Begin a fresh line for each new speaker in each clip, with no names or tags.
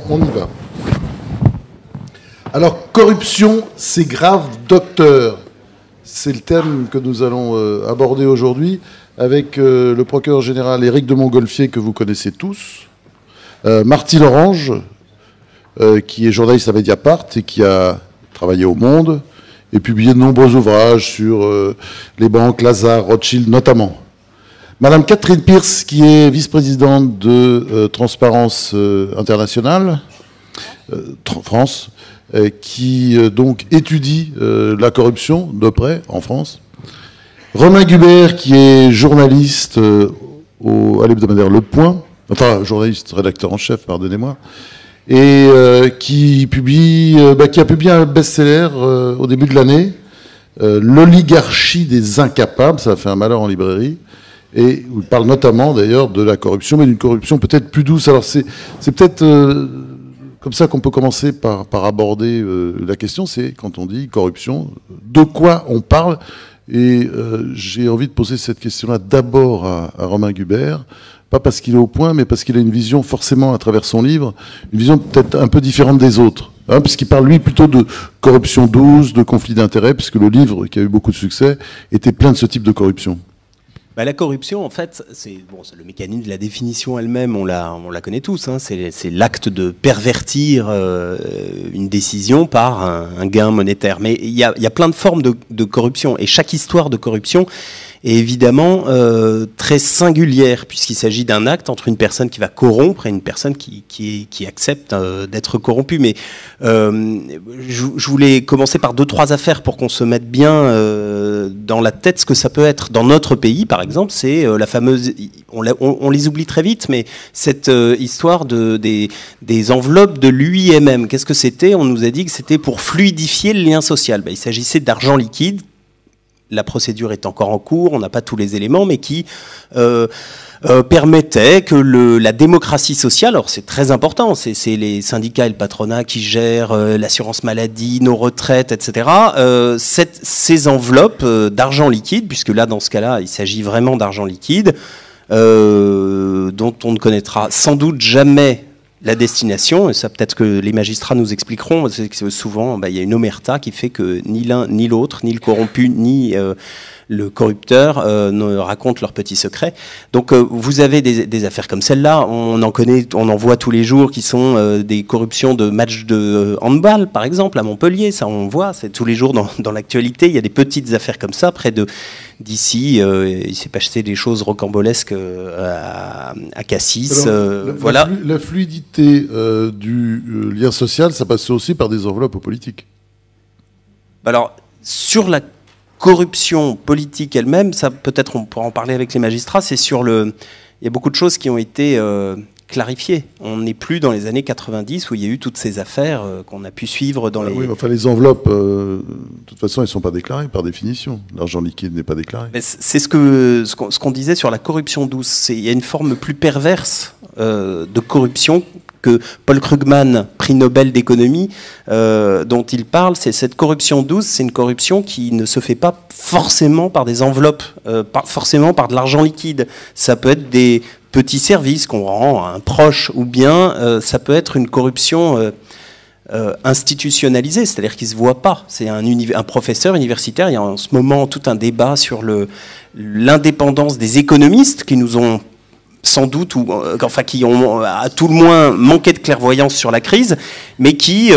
On y va. Alors, corruption, c'est grave, docteur. C'est le thème que nous allons aborder aujourd'hui avec le procureur général Éric de Montgolfier, que vous connaissez tous, Marty Lorange, qui est journaliste à Mediapart et qui a travaillé au Monde et publié de nombreux ouvrages sur les banques, Lazare, Rothschild notamment. Madame Catherine Pierce, qui est vice-présidente de Transparence Internationale, France, qui donc étudie la corruption de près en France. Romain Gubert, qui est journaliste à l'hebdomadaire Le Point, enfin journaliste, rédacteur en chef, pardonnez-moi, et qui a publié un best-seller au début de l'année, L'oligarchie des incapables, ça a fait un malheur en librairie, et où il parle notamment d'ailleurs de la corruption, mais d'une corruption peut-être plus douce. Alors c'est peut-être comme ça qu'on peut commencer par aborder la question, c'est quand on dit corruption, de quoi on parle? Et j'ai envie de poser cette question-là d'abord à Romain Gubert, pas parce qu'il est au point, mais parce qu'il a une vision forcément à travers son livre, une vision peut-être un peu différente des autres, hein, puisqu'il parle lui plutôt de corruption douce, de conflit d'intérêts, puisque le livre, qui a eu beaucoup de succès, était plein de ce type de corruption.
Bah, la corruption, en fait, c'est le mécanisme de la définition elle-même, on la connaît tous. Hein, c'est l'acte de pervertir une décision par un gain monétaire. Mais il y a plein de formes de corruption, et chaque histoire de corruption est évidemment très singulière, puisqu'il s'agit d'un acte entre une personne qui va corrompre et une personne qui accepte d'être corrompue. Mais je voulais commencer par 2-3 affaires pour qu'on se mette bien dans la tête ce que ça peut être. Dans notre pays, par exemple, c'est la fameuse... On les oublie très vite, mais cette histoire des enveloppes de l'UIMM, qu'est-ce que c'était? On nous a dit que c'était pour fluidifier le lien social. Il s'agissait d'argent liquide. La procédure est encore en cours, on n'a pas tous les éléments, mais qui permettait que la démocratie sociale, alors c'est très important, c'est les syndicats et le patronat qui gèrent l'assurance maladie, nos retraites, etc. Ces enveloppes d'argent liquide, puisque là, dans ce cas-là, il s'agit vraiment d'argent liquide, dont on ne connaîtra sans doute jamais la destination, et ça peut-être que les magistrats nous expliqueront, c'est que souvent il y a une omerta qui fait que ni l'un ni l'autre, ni le corrompu, ni le corrupteur ne racontent leurs petits secrets. Donc vous avez des affaires comme celle-là, on en connaît, on en voit tous les jours, qui sont des corruptions de matchs de handball, par exemple, à Montpellier, ça on voit, c'est tous les jours dans l'actualité, il y a des petites affaires comme ça, près d'ici, il s'est passé des choses rocambolesques à Cassis.
Alors,
voilà.
La fluidité du lien social, ça passe aussi par des enveloppes politiques.
Alors, sur la corruption politique elle-même, ça peut-être on pourra en parler avec les magistrats, c'est il y a beaucoup de choses qui ont été clarifiées. On n'est plus dans les années 90 où il y a eu toutes ces affaires qu'on a pu suivre dans les...
Oui, enfin les enveloppes, de toute façon, elles ne sont pas déclarées par définition. L'argent liquide n'est pas déclaré.
C'est ce qu'on disait sur la corruption douce. Il y a une forme plus perverse de corruption que Paul Krugman, prix Nobel d'économie, dont il parle. C'est cette corruption douce, c'est une corruption qui ne se fait pas forcément par des enveloppes, pas forcément par de l'argent liquide. Ça peut être des petits services qu'on rend à un proche, ou bien ça peut être une corruption institutionnalisée, c'est-à-dire qu'il ne se voit pas. C'est un professeur universitaire. Il y a en ce moment tout un débat sur l'indépendance des économistes qui nous ont sans doute, qui ont à tout le moins manqué de clairvoyance sur la crise, mais qui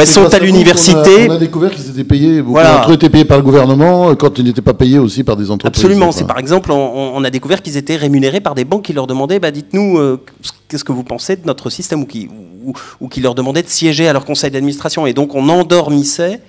sont à l'université.
On a découvert qu'ils étaient payés, beaucoup d'entre eux étaient payés par le gouvernement, quand ils n'étaient pas payés aussi par des entreprises.
Absolument, c'est par exemple, on a découvert qu'ils étaient rémunérés par des banques qui leur demandaient, dites-nous, qu'est-ce que vous pensez de notre système, ou qui leur demandaient de siéger à leur conseil d'administration. Et donc on endormissait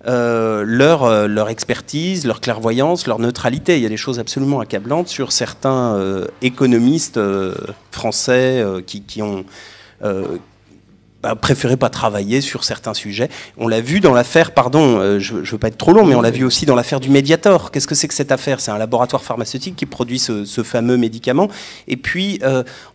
leur expertise, leur clairvoyance, leur neutralité. Il y a des choses absolument accablantes sur certains économistes français qui ont préféré pas travailler sur certains sujets. On l'a vu dans l'affaire, je veux pas être trop long, mais on l'a vu aussi dans l'affaire du Mediator. Qu'est-ce que c'est que cette affaire? C'est un laboratoire pharmaceutique qui produit ce fameux médicament. Et puis,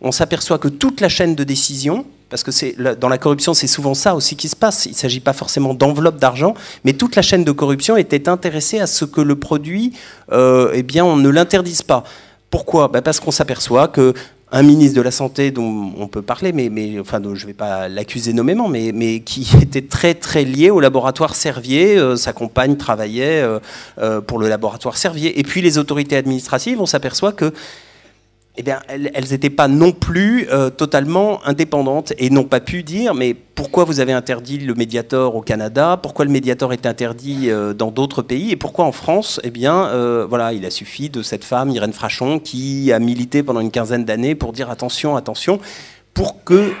on s'aperçoit que toute la chaîne de décision, parce que dans la corruption, c'est souvent ça aussi qui se passe. Il ne s'agit pas forcément d'enveloppe d'argent, mais toute la chaîne de corruption était intéressée à ce que le produit, on ne l'interdise pas. Pourquoi? Parce qu'on s'aperçoit que un ministre de la Santé dont on peut parler, mais enfin, je ne vais pas l'accuser nommément, mais qui était très très lié au laboratoire Servier. Sa compagne travaillait pour le laboratoire Servier. Et puis les autorités administratives, on s'aperçoit que eh bien, elles n'étaient pas non plus totalement indépendantes et n'ont pas pu dire mais pourquoi vous avez interdit le Mediator au Canada, pourquoi le Mediator est interdit dans d'autres pays et pourquoi en France, eh bien, voilà, il a suffi de cette femme, Irène Frachon, qui a milité pendant une quinzaine d'années pour dire attention, attention, pour que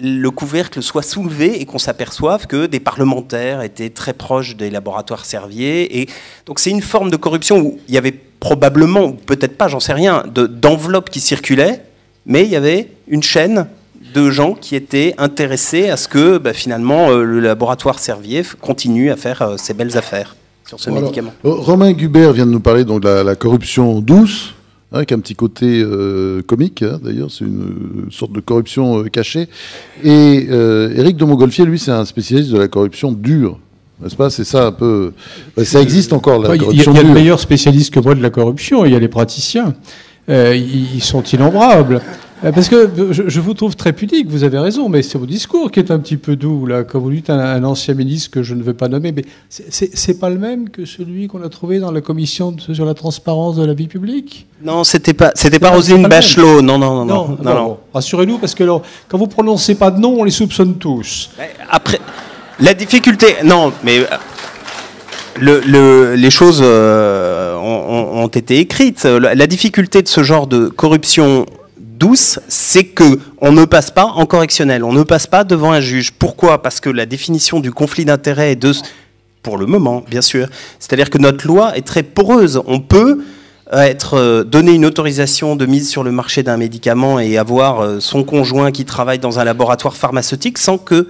le couvercle soit soulevé et qu'on s'aperçoive que des parlementaires étaient très proches des laboratoires Servier. Et donc c'est une forme de corruption où il y avait probablement, ou peut-être pas, j'en sais rien, d'enveloppes qui circulaient, mais il y avait une chaîne de gens qui étaient intéressés à ce que finalement le laboratoire Servier continue à faire ses belles affaires sur ce médicament.
Romain Gubert vient de nous parler donc, de la corruption douce, avec un petit côté comique, d'ailleurs, c'est une sorte de corruption cachée. Et Éric de Montgolfier, lui, c'est un spécialiste de la corruption dure. N'est-ce pas? C'est ça un peu. Ça existe encore, la corruption dure.
Il y a de meilleurs spécialistes que moi de la corruption, il y a les praticiens. Ils sont innombrables. Parce que je vous trouve très pudique, vous avez raison, mais c'est vos discours qui est un petit peu doux, là, quand vous dites un ancien ministre que je ne veux pas nommer, mais c'est pas le même que celui qu'on a trouvé dans la commission sur la transparence de la vie publique?
Non, c'était pas Roselyne Bachelot, non.
Rassurez-nous, parce que quand vous prononcez pas de nom, on les soupçonne tous.
Après, la difficulté, non, mais les choses ont été écrites. La difficulté de ce genre de corruption douce, c'est que on ne passe pas en correctionnel, on ne passe pas devant un juge. Pourquoi? Parce que la définition du conflit d'intérêts est pour le moment, bien sûr. C'est-à-dire que notre loi est très poreuse. On peut donner une autorisation de mise sur le marché d'un médicament et avoir son conjoint qui travaille dans un laboratoire pharmaceutique sans que...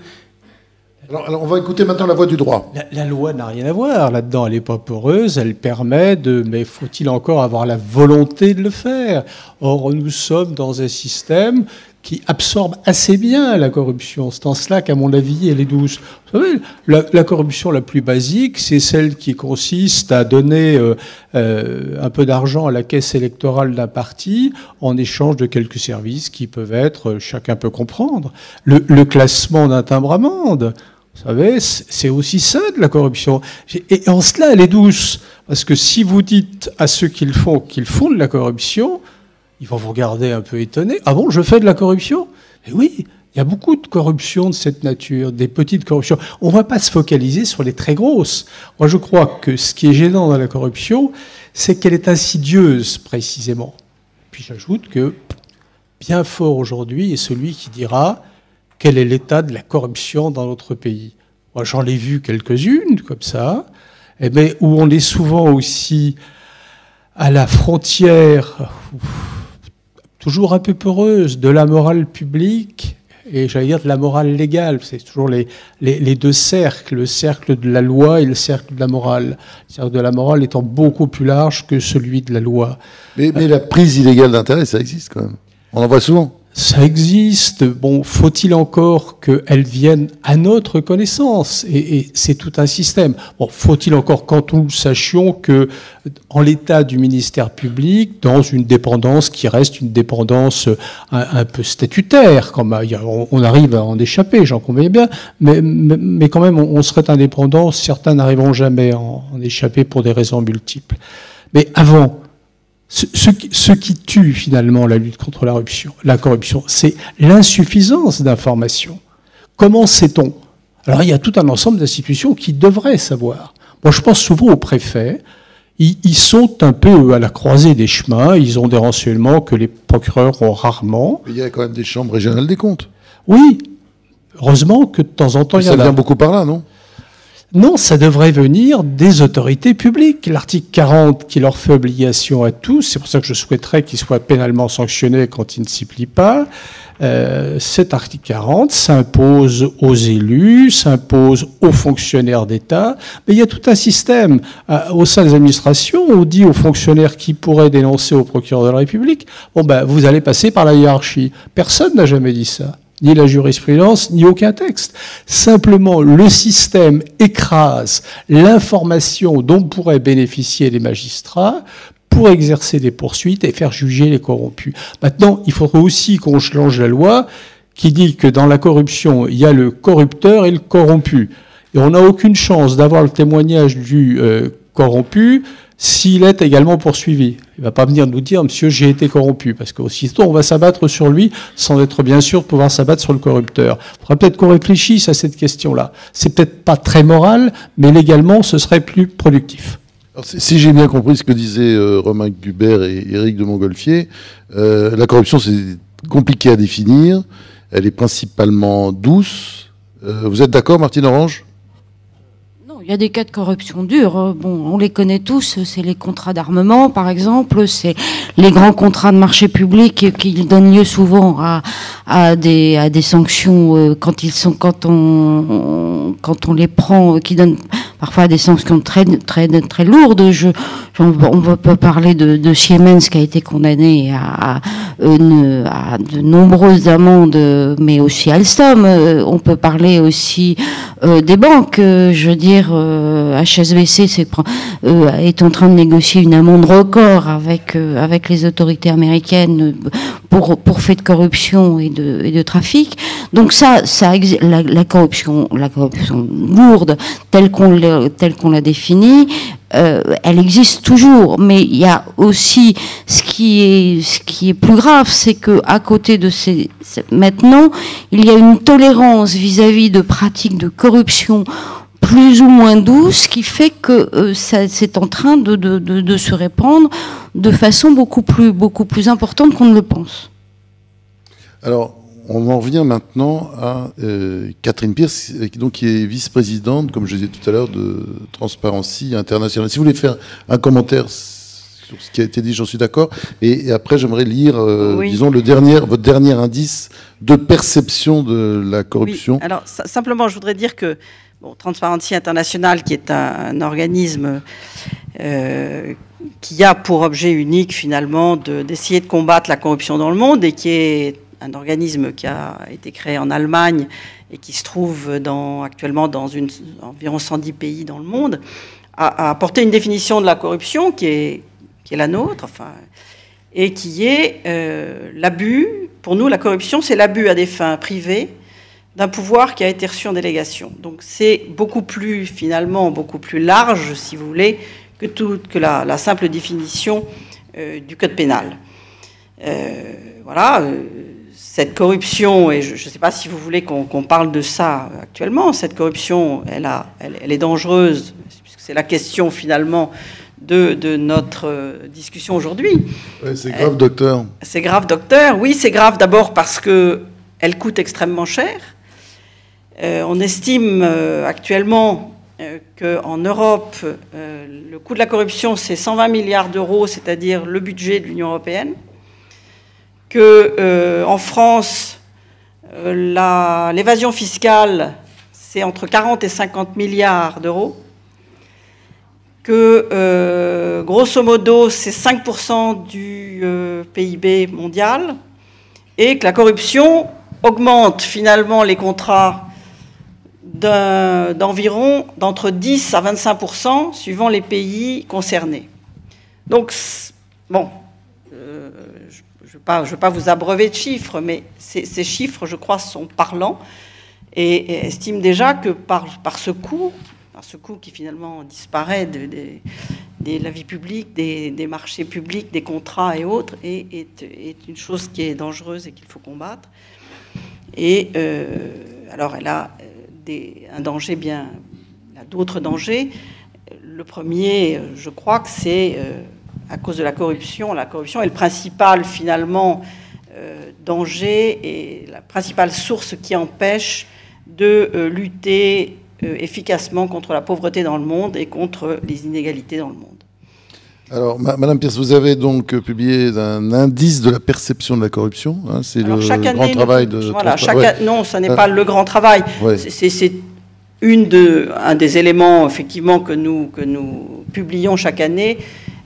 Alors, on va écouter maintenant la voix du droit.
La loi n'a rien à voir là-dedans, elle n'est pas poreuse, elle permet mais faut-il encore avoir la volonté de le faire? Or, nous sommes dans un système qui absorbe assez bien la corruption. C'est en cela qu'à mon avis, elle est douce. Vous savez, la corruption la plus basique, c'est celle qui consiste à donner un peu d'argent à la caisse électorale d'un parti en échange de quelques services qui peuvent être, chacun peut comprendre. Le classement d'un timbre-amende, vous savez, c'est aussi ça de la corruption. Et en cela, elle est douce. Parce que si vous dites à ceux qu'ils font de la corruption, ils vont vous regarder un peu étonnés. Ah bon, je fais de la corruption? Et oui, il y a beaucoup de corruption de cette nature, des petites corruptions. On ne va pas se focaliser sur les très grosses. Moi, je crois que ce qui est gênant dans la corruption, c'est qu'elle est insidieuse, précisément. Puis j'ajoute que bien fort aujourd'hui est celui qui dira quel est l'état de la corruption dans notre pays. Moi, j'en ai vu quelques-unes, comme ça, mais où on est souvent aussi à la frontière, toujours un peu peureuse, de la morale publique et, j'allais dire, de la morale légale. C'est toujours les deux cercles, le cercle de la loi et le cercle de la morale. Le cercle de la morale étant beaucoup plus large que celui de la loi.
Mais la prise illégale d'intérêt, ça existe quand même. On en voit souvent.
Ça existe. Bon, faut-il encore qu'elle vienne à notre connaissance? Et c'est tout un système. Bon, faut-il encore quand nous sachions que, en l'état du ministère public, dans une dépendance qui reste une dépendance un peu statutaire, comme on arrive à en échapper, j'en conviens bien, mais quand même, on serait indépendant. Certains n'arriveront jamais à en échapper pour des raisons multiples. Mais avant, ce qui tue finalement la lutte contre la corruption, c'est l'insuffisance d'informations. Comment sait-on? Alors il y a tout un ensemble d'institutions qui devraient savoir. Moi je pense souvent aux préfets. Ils sont un peu à la croisée des chemins. Ils ont des renseignements que les procureurs ont rarement.
Mais il y a quand même des chambres régionales des comptes.
Oui, heureusement que de temps en temps il y en a.
Ça vient beaucoup par là, non?
Non, ça devrait venir des autorités publiques. L'article 40 qui leur fait obligation à tous, c'est pour ça que je souhaiterais qu'ils soient pénalement sanctionnés quand ils ne s'y plient pas. Cet article 40 s'impose aux élus, s'impose aux fonctionnaires d'État, mais il y a tout un système au sein des administrations. On dit aux fonctionnaires qui pourraient dénoncer au procureur de la République, bon ben vous allez passer par la hiérarchie. Personne n'a jamais dit ça. Ni la jurisprudence, ni aucun texte. Simplement, le système écrase l'information dont pourraient bénéficier les magistrats pour exercer des poursuites et faire juger les corrompus. Maintenant, il faudrait aussi qu'on change la loi qui dit que dans la corruption, il y a le corrupteur et le corrompu. Et on n'a aucune chance d'avoir le témoignage du corrompu s'il est également poursuivi. Il ne va pas venir nous dire « Monsieur, j'ai été corrompu », parce qu'aussitôt, on va s'abattre sur lui sans être bien sûr de pouvoir s'abattre sur le corrupteur. Il faudra peut-être qu'on réfléchisse à cette question-là. C'est peut-être pas très moral, mais légalement, ce serait plus productif.
Alors, si j'ai bien compris ce que disaient Romain Gubert et Éric de Montgolfier, la corruption, c'est compliqué à définir. Elle est principalement douce. Vous êtes d'accord, Martine Orange ?
Il y a des cas de corruption dure. Bon, on les connaît tous. C'est les contrats d'armement, par exemple. C'est les grands contrats de marché public qui donnent lieu souvent à des sanctions quand on les prend, qui donnent parfois des sanctions très lourdes. On peut parler de Siemens qui a été condamné à de nombreuses amendes, mais aussi Alstom. On peut parler aussi des banques. Je veux dire, HSBC est en train de négocier une amende record avec les autorités américaines pour fait de corruption et de trafic. Donc la corruption lourde telle qu'on l'a définie, elle existe toujours, mais il y a aussi ce qui est plus grave, c'est que à côté de maintenant, il y a une tolérance vis-à-vis de pratiques de corruption plus ou moins douces qui fait que c'est en train de se répandre de façon beaucoup plus importante qu'on ne le pense.
Alors, on en revient maintenant à Catherine Pierce, qui est vice-présidente, comme je disais tout à l'heure, de Transparency International. Si vous voulez faire un commentaire sur ce qui a été dit, j'en suis d'accord. Et après, j'aimerais lire, disons, votre dernier indice de perception de la corruption.
Oui. Alors, simplement, je voudrais dire que Transparency International, qui est un organisme qui a pour objet unique, finalement, d'essayer de combattre la corruption dans le monde et qui est un organisme qui a été créé en Allemagne et qui se trouve actuellement dans environ 110 pays dans le monde, a apporté une définition de la corruption qui est la nôtre, et qui est l'abus. Pour nous, la corruption, c'est l'abus à des fins privées d'un pouvoir qui a été reçu en délégation. Donc c'est beaucoup plus large, si vous voulez, que la simple définition du code pénal. Voilà. Cette corruption, et je ne sais pas si vous voulez qu'on parle de ça actuellement, cette corruption, elle est dangereuse, puisque c'est la question finalement de notre discussion aujourd'hui.
Ouais, c'est grave, docteur.
C'est grave, docteur. Oui, c'est grave d'abord parce qu'elle coûte extrêmement cher. On estime actuellement qu'en Europe, le coût de la corruption, c'est 120 milliards d'euros, c'est-à-dire le budget de l'Union européenne. En France, l'évasion fiscale, c'est entre 40 et 50 milliards d'euros. Grosso modo, c'est 5% du PIB mondial. Et que la corruption augmente finalement les contrats d'entre 10 à 25% suivant les pays concernés. Donc, bon, je ne veux pas vous abreuver de chiffres, mais ces chiffres, je crois, sont parlants et estiment déjà que par ce coût qui finalement disparaît de la vie publique, des marchés publics, des contrats et autres, est une chose qui est dangereuse et qu'il faut combattre. Et alors, elle a un danger elle a d'autres dangers. Le premier, je crois que c'est à cause de la corruption. La corruption est le principal, finalement, danger et la principale source qui empêche de lutter efficacement contre la pauvreté dans le monde et contre les inégalités dans le monde.
Alors, Madame Pierce, vous avez donc publié un indice de la perception de la corruption. Hein, c'est le grand travail de...
Voilà, non, ce n'est pas le grand travail.
Ouais.
C'est un des éléments, effectivement, que nous publions chaque année.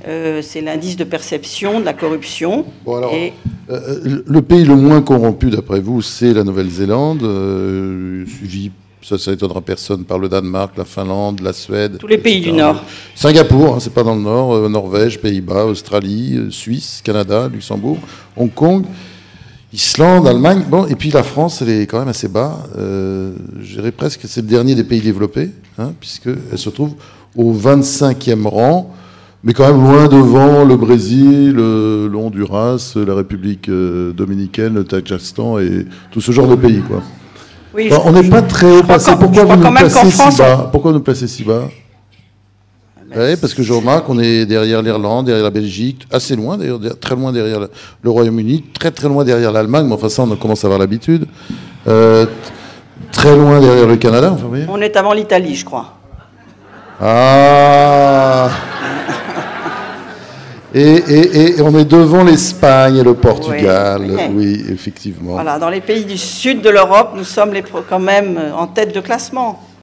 C'est l'indice de perception de la corruption.
Bon, alors, le pays le moins corrompu, d'après vous, c'est la Nouvelle-Zélande, suivi ça étonnera personne, par le Danemark, la Finlande, la Suède.
Tous les pays
etc.
du Nord.
Singapour, hein, c'est pas dans le Nord, Norvège, Pays-Bas, Australie, Suisse, Canada, Luxembourg, Hong Kong, Islande, Allemagne. Bon, et puis la France, elle est quand même assez bas. Je dirais presque que c'est le dernier des pays développés, hein, puisqu'elle se trouve au 25e rang, mais quand même loin devant le Brésil, le Honduras, la République dominicaine, le Tadjikistan et tout ce genre de pays, quoi.
Oui,
Bon, on n'est pas très haut placé. Pourquoi vous nous placez si bas? Pourquoi nous placez si bas? Oui, parce que je remarque qu'on est derrière l'Irlande, derrière la Belgique, assez loin d'ailleurs, très loin derrière le Royaume-Uni, très loin derrière l'Allemagne, mais enfin ça on commence à avoir l'habitude. Très loin derrière le Canada, enfin, vous voyez.
On est avant l'Italie, je crois.
Ah. Et on est devant l'Espagne et le Portugal, oui, effectivement.
Voilà, dans les pays du sud de l'Europe, nous sommes quand même en tête de classement.